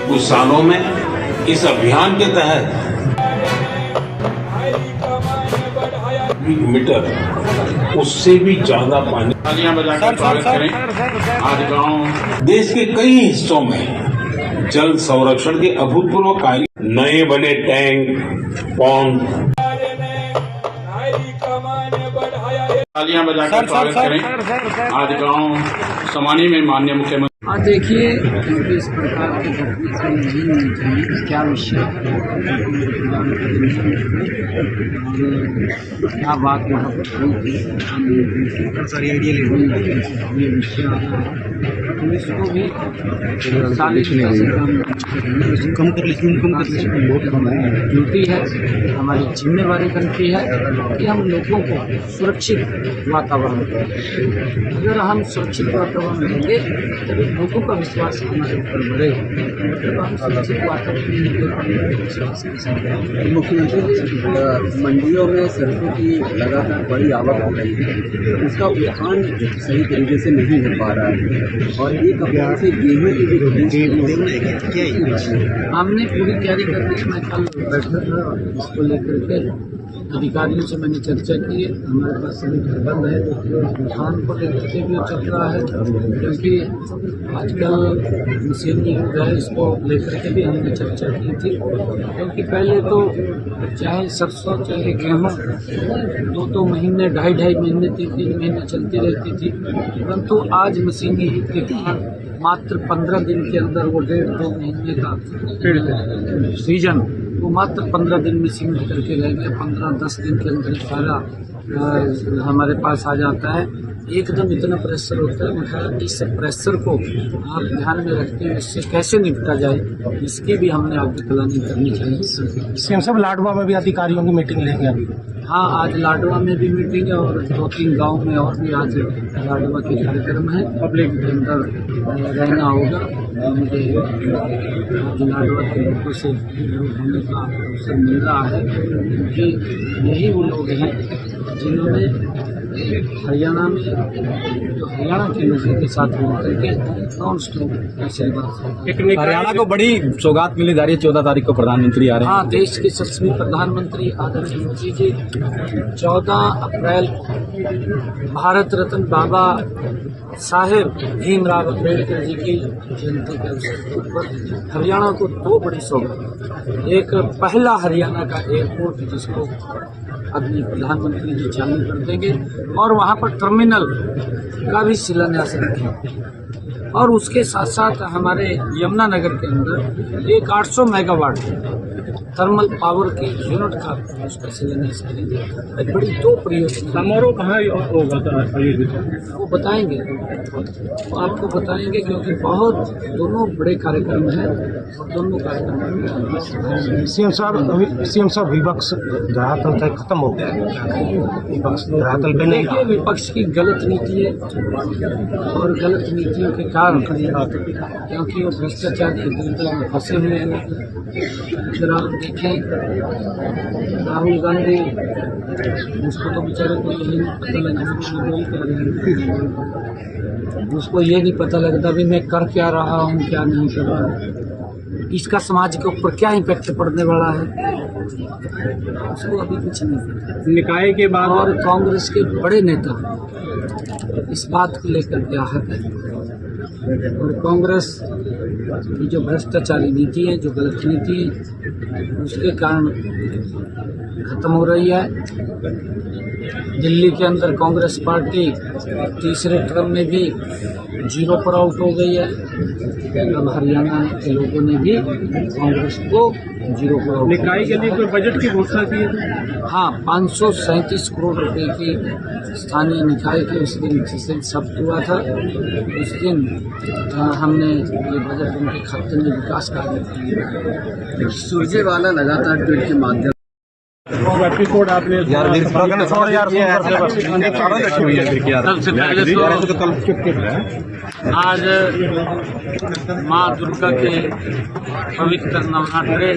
कुछ सालों में इस अभियान के तहत मीटर उससे भी ज्यादा पानी तालियां बजाकर स्वागत करें। आज गांव देश के कई हिस्सों में जल संरक्षण के अभूतपूर्व कार्य, नए बने टैंक, पौंड, तालियां बजाकर स्वागत करें। आज गांव समानी में माननीय मुख्यमंत्री आज देखिए क्योंकि इस प्रकार की घटना नहीं होनी चाहिए, क्या विषय है, क्या बात वहाँ पर हुई थी, सारी आइडिया ले ये विषय पुलिस को भी कम कर ड्यूटी है, हमारी जिम्मेवारी बनती है कि हम लोगों को सुरक्षित वातावरण दें। अगर हम सुरक्षित वातावरण देंगे तभी लोगों का विश्वास हमारे ऊपर बढ़ेगा। जब हम सुरक्षित वातावरण विश्वास कर सकते हैं। मुख्यमंत्री जी, मंडियों में सरसों की लगातार बड़ी आवक हो रही है, उसका उत्थान सही तरीके से नहीं हो पा रहा है और एक अप्रैल से गेहूं की हमने पूरी तैयारी कर ली। मैं कल बैठा था, इसको लेकर के अधिकारियों से मैंने चर्चा की। हमारे पास सभी प्रबंध है, धान को लेकर के भी चल रहा है क्योंकि आजकल मशीनरी युग है, इसको लेकर के भी हमने चर्चा की थी। क्योंकि पहले तो चाहे सरसों चाहे गेहूँ 2-2 महीने, 2.5 महीने, 3-3 महीने चलती रहती थी, परंतु आज मशीनरी युग के कारण मात्र 15 दिन के अंदर वो 1.5-2 महीने का सीजन वो मात्र 15 दिन में सीमित करके रह गए। 15-10 दिन के अंदर सारा हमारे पास आ जाता है। एकदम इतना प्रेशर होता है, मतलब इस प्रेशर को आप ध्यान में रखते हुए इससे कैसे निपटा जाए, इसकी भी हमने आगे प्लानिंग करनी चाहिए। सीएम साहब लाडवा में भी अधिकारियों की मीटिंग लेंगे अभी? हाँ, आज लाडवा में भी मीटिंग है और 2-3 गांव में और भी आज लाडवा के कार्यक्रम है। पब्लिक के अंदर रहना होगा। मुझे आज लाडवा के लोगों से होने का अवसर मिल रहा है क्योंकि यही वो लोग हैं जिन्होंने हरियाणा में जो हरियाणा के लोगों के साथ मिलकर के नॉन स्टॉप हरियाणा को बड़ी सौगात मिलने जा रही है। 14 तारीख को प्रधानमंत्री आ रहे हैं। हाँ, देश के सच्चे प्रधानमंत्री आदरणीय मोदी जी 14 अप्रैल को भारत रत्न बाबा साहेब भीमराव अम्बेडकर जी की जयंती के अवसर पर हरियाणा को 2 बड़ी सौगात। एक पहला हरियाणा का एयरपोर्ट जिसको अगले प्रधानमंत्री जी चालू कर देंगे और वहाँ पर टर्मिनल का भी शिलान्यास रखेंगे और उसके साथ साथ हमारे यमुनानगर के अंदर एक 800 मेगावाट थर्मल पावर की यूनिट का उसका शिलान्यास करेंगे। एक बड़ी 2 परियोजना। समारोह कहाँ होगा आयोजित? वो बताएंगे, आपको बताएंगे क्योंकि बहुत दोनों बड़े कार्यक्रम हैं और दोनों कार्यक्रम सीएम साहब विपक्ष धरातल तक खत्म हो गया, विपक्ष धरातल पे नहीं। विपक्ष की गलत नीति है और गलत नीतियों के कारण क्योंकि वो भ्रष्टाचार की दलदल में फंसे हुए हैं। अगर आप देखें राहुल गांधी, उसको तो बेचारे को यही नहीं पता लगता, उसको ये नहीं पता लगता भी मैं कर क्या रहा हूँ क्या नहीं कर रहा हूँ, इसका समाज के ऊपर क्या इम्पैक्ट पड़ने वाला है, उसको अभी कुछ नहीं पता। निकाय के बाद और कांग्रेस के बड़े नेता इस बात को लेकर के आहत है और कांग्रेस की जो भ्रष्टाचारी नीति है, जो गलत नीति है, उसके कारण खत्म हो रही है। दिल्ली के अंदर कांग्रेस पार्टी तीसरे टर्म में भी 0 पर आउट हो गई है। अब हरियाणा के लोगों ने भी कांग्रेस को 0 पर आउट। निकाय के लिए कोई बजट की घोषणा की है? हाँ, 537 करोड़ रुपए की स्थानीय निकाय के उस दिन जिस दिन शब्द हुआ था उस दिन हमने ये बजट उनके खाते में विकास कार्य किए। सुरजेवाला लगातार ट्वीट के माध्यम देशव्यापी कोड आपने सबसे पहले तो आज माँ दुर्गा के पवित्र नवरात्रे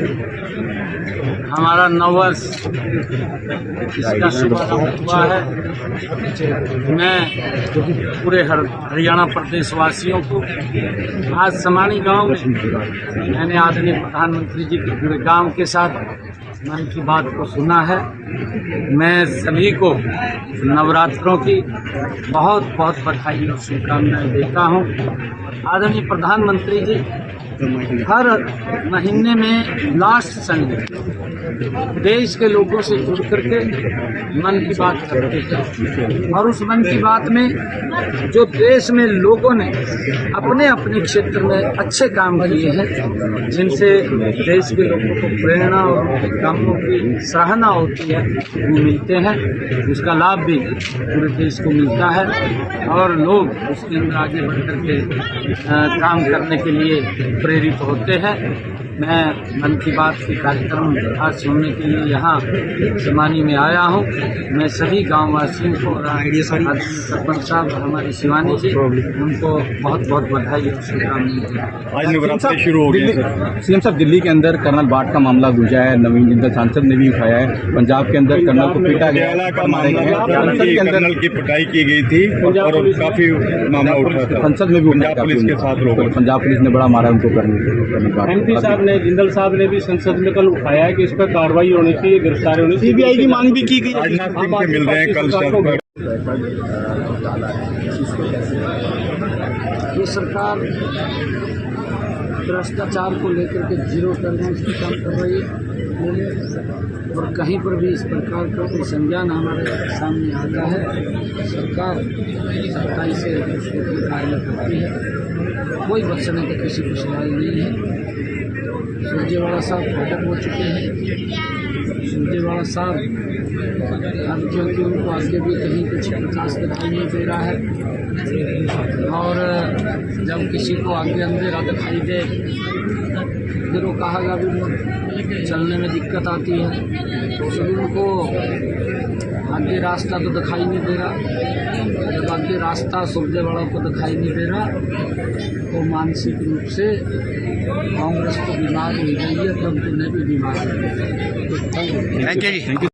हमारा नववर्ष इसका शुभारंभ हुआ है। मैं पूरे हरियाणा प्रदेश वासियों को आज समानी गांव में मैंने आदरणीय प्रधानमंत्री जी के पूरे गांव के साथ मन की बात को सुना है। मैं सभी को नवरात्रों की बहुत बहुत बधाई और शुभकामनाएं देता हूं। आदरणीय प्रधानमंत्री जी हर महीने में लास्ट संडे देश के लोगों से जुड़ करके मन की बात करते हैं और उस मन की बात में जो देश में लोगों ने अपने अपने क्षेत्र में अच्छे काम किए हैं, जिनसे देश के लोगों को प्रेरणा और उनके कामों की सराहना होती है, वो मिलते हैं। उसका लाभ भी पूरे देश को मिलता है और लोग उसके अंदर आगे बढ़ करके काम करने के लिए प्रेरित होते हैं। मैं मन की बात के कार्यक्रम आज सुनने के लिए यहाँ समानी में आया हूँ। मैं सभी गाँव वासियों को और सरपंच साहब हमारी शिवानी जी, उनको बहुत बहुत बधाई और शुभकामनाएं। आज नवरात्रि शुरू हो गए। सीएम साहब, दिल्ली के अंदर कर्नल बाट का मामला गूंजा है, नवीन जिंदल सांसद ने भी उठाया है। पंजाब के अंदर कर्नल को पीटा गया का मारे गए, कर्नल की पिटाई की गई थी और काफी मामला उठा था। संसद में भी पंजाब पुलिस के साथ लोग, पंजाब पुलिस ने बड़ा मारा उनको। एमपी साहब ने, जिंदल साहब ने भी संसद में कल उठाया है कि इस पर कार्रवाई होनी चाहिए, गिरफ्तारी होनी चाहिए। सीबीआई की मांग भी की गई। राजनाथ सिंह से मिल रहे हैं कल सर। ये सरकार भ्रष्टाचार को लेकर के जीरो करने उसकी काम कर रही है और कहीं पर भी इस प्रकार का कोई संज्ञान हमारे सामने आता है, सरकार सच्चाई से कार्य करती है। कोई बचने का किसी को सवाल नहीं है। सुरजेवाला साहब फटक हो चुके हैं। सुरजेवाला साहब अब क्योंकि उनको आगे भी कहीं कुछ 50 दिखाई नहीं दे रहा है और जब किसी को आगे अंधेरा दिखाई दे फिर वो कहा भी चलने में दिक्कत आती है, तो सभी उनको आगे रास्ता तो दिखाई नहीं दे रहा। जब आगे रास्ता सुरजेवाला को दिखाई नहीं दे रहा तो मानसिक रूप से कांग्रेस तो बीमार हो गई है, तब उन्हें भी बीमार हो गई। Thank you.